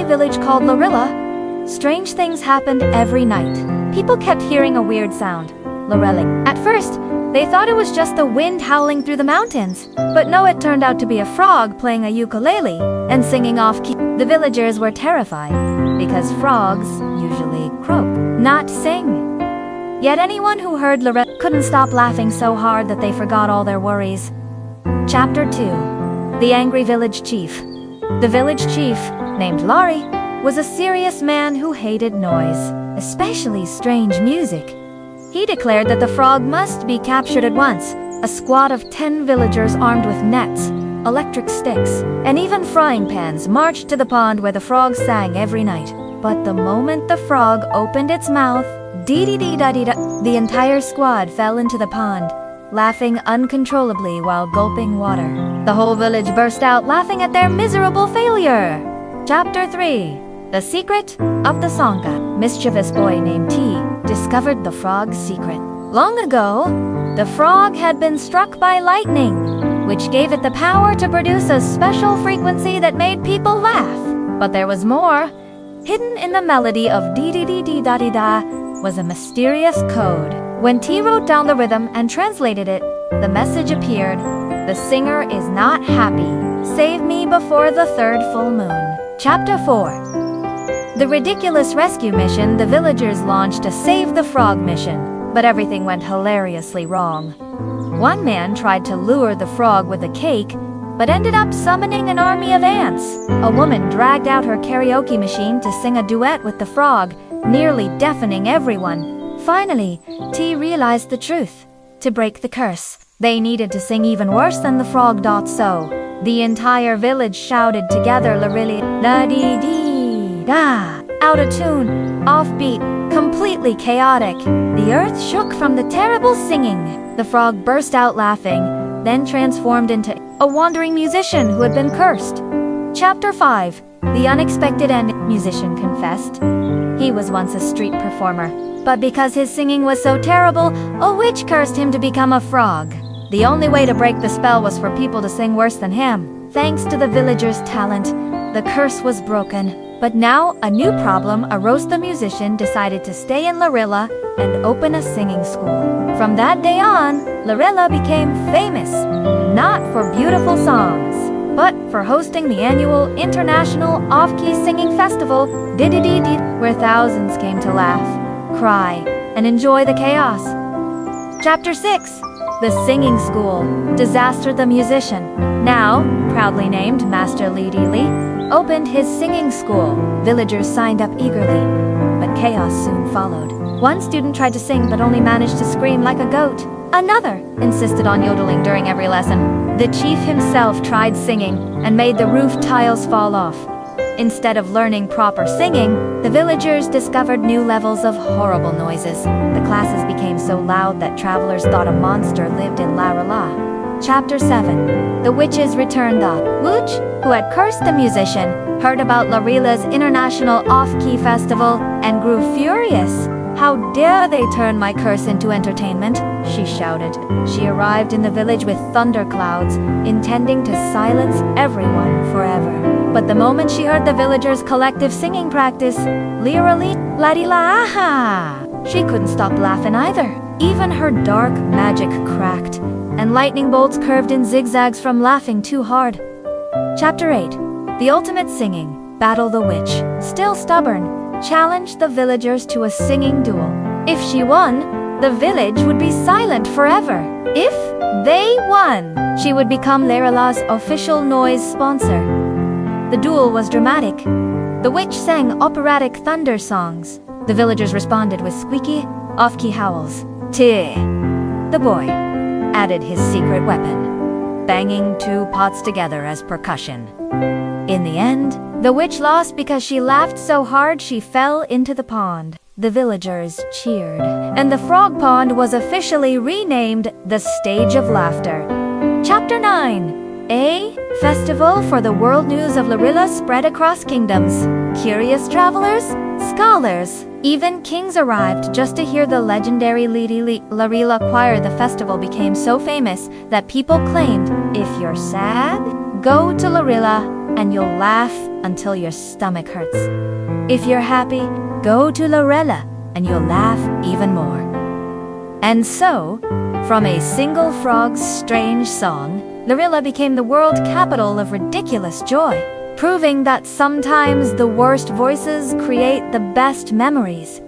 village called LIRALI, strange things happened every night. People kept hearing a weird sound, LIRALI. At first, they thought it was just the wind howling through the mountains. But no, it turned out to be a frog playing a ukulele and singing off-key. The villagers were terrified, because frogs usually croak, not sing. Yet anyone who heard LIRALI couldn't stop laughing so hard that they forgot all their worries. Chapter 2. The Angry Village Chief. The village chief, named Larry, was a serious man who hated noise, especially strange music. He declared that the frog must be captured at once. A squad of 10 villagers armed with nets, electric sticks, and even frying pans marched to the pond where the frog sang every night. But the moment the frog opened its mouth, dee-dee-dee-da-dee-da, the entire squad fell into the pond, laughing uncontrollably while gulping water. The whole village burst out laughing at their miserable failure. Chapter 3. The Secret of the Sangha. Mischievous boy named T discovered the frog's secret. Long ago, the frog had been struck by lightning, which gave it the power to produce a special frequency that made people laugh. But there was more. Hidden in the melody of dee-dee-dee-dee-da-dee-da was a mysterious code. When T wrote down the rhythm and translated it, the message appeared: "The singer is not happy. Save me before the third full moon." Chapter 4. The ridiculous rescue mission. The villagers launched a Save the Frog mission, but everything went hilariously wrong. One man tried to lure the frog with a cake, but ended up summoning an army of ants. A woman dragged out her karaoke machine to sing a duet with the frog, nearly deafening everyone. Finally, T realized the truth. To break the curse, they needed to sing even worse than the frog. So, the entire village shouted together, "LIRALI LARILA," out of tune, offbeat, completely chaotic. The earth shook from the terrible singing. The frog burst out laughing, then transformed into a wandering musician who had been cursed. Chapter 5. The Unexpected End. Musician confessed he was once a street performer, but because his singing was so terrible, a witch cursed him to become a frog. The only way to break the spell was for people to sing worse than him. Thanks to the villagers' talent, the curse was broken. But now a new problem arose. The musician decided to stay in LIRALI and open a singing school. From that day on, LIRALI became famous, not for beautiful songs, but for hosting the annual International Off-Key Singing Festival, Dee-dee-dee-dee, where thousands came to laugh, cry, and enjoy the chaos. Chapter 6. The Singing School. Disaster. The musician, now proudly named Master LIRALI, opened his singing school. Villagers signed up eagerly, but chaos soon followed. One student tried to sing but only managed to scream like a goat. Another insisted on yodeling during every lesson. The chief himself tried singing and made the roof tiles fall off. Instead of learning proper singing, the villagers discovered new levels of horrible noises. The classes became so loud that travelers thought a monster lived in LIRALI. Chapter 7. The Witches Returned. The witch, who had cursed the musician, heard about LIRALI's International Off-Key Festival and grew furious. "How dare they turn my curse into entertainment?" she shouted. She arrived in the village with thunderclouds, intending to silence everyone forever. But the moment she heard the villagers' collective singing practice, "LIRALI LARILA," she couldn't stop laughing either. Even her dark magic cracked, and lightning bolts curved in zigzags from laughing too hard. Chapter 8. The Ultimate Singing. Battle. The witch, still stubborn, challenged the villagers to a singing duel. If she won, the village would be silent forever. If they won, she would become LIRALI's official noise sponsor. The duel was dramatic. The witch sang operatic thunder songs. The villagers responded with squeaky, off-key howls. The boy added his secret weapon, banging 2 pots together as percussion. In the end, the witch lost because she laughed so hard she fell into the pond. The villagers cheered, and the frog pond was officially renamed the Stage of Laughter. Chapter 9. A festival for the world. News of LIRALI spread across kingdoms. Curious travelers, scholars, even kings arrived just to hear the legendary LIRALI choir. The festival became so famous that people claimed, if you're sad, go to LIRALI. and you'll laugh until your stomach hurts. If you're happy, go to LIRALI and you'll laugh even more. And so, from a single frog's strange song, LIRALI became the world capital of ridiculous joy, proving that sometimes the worst voices create the best memories.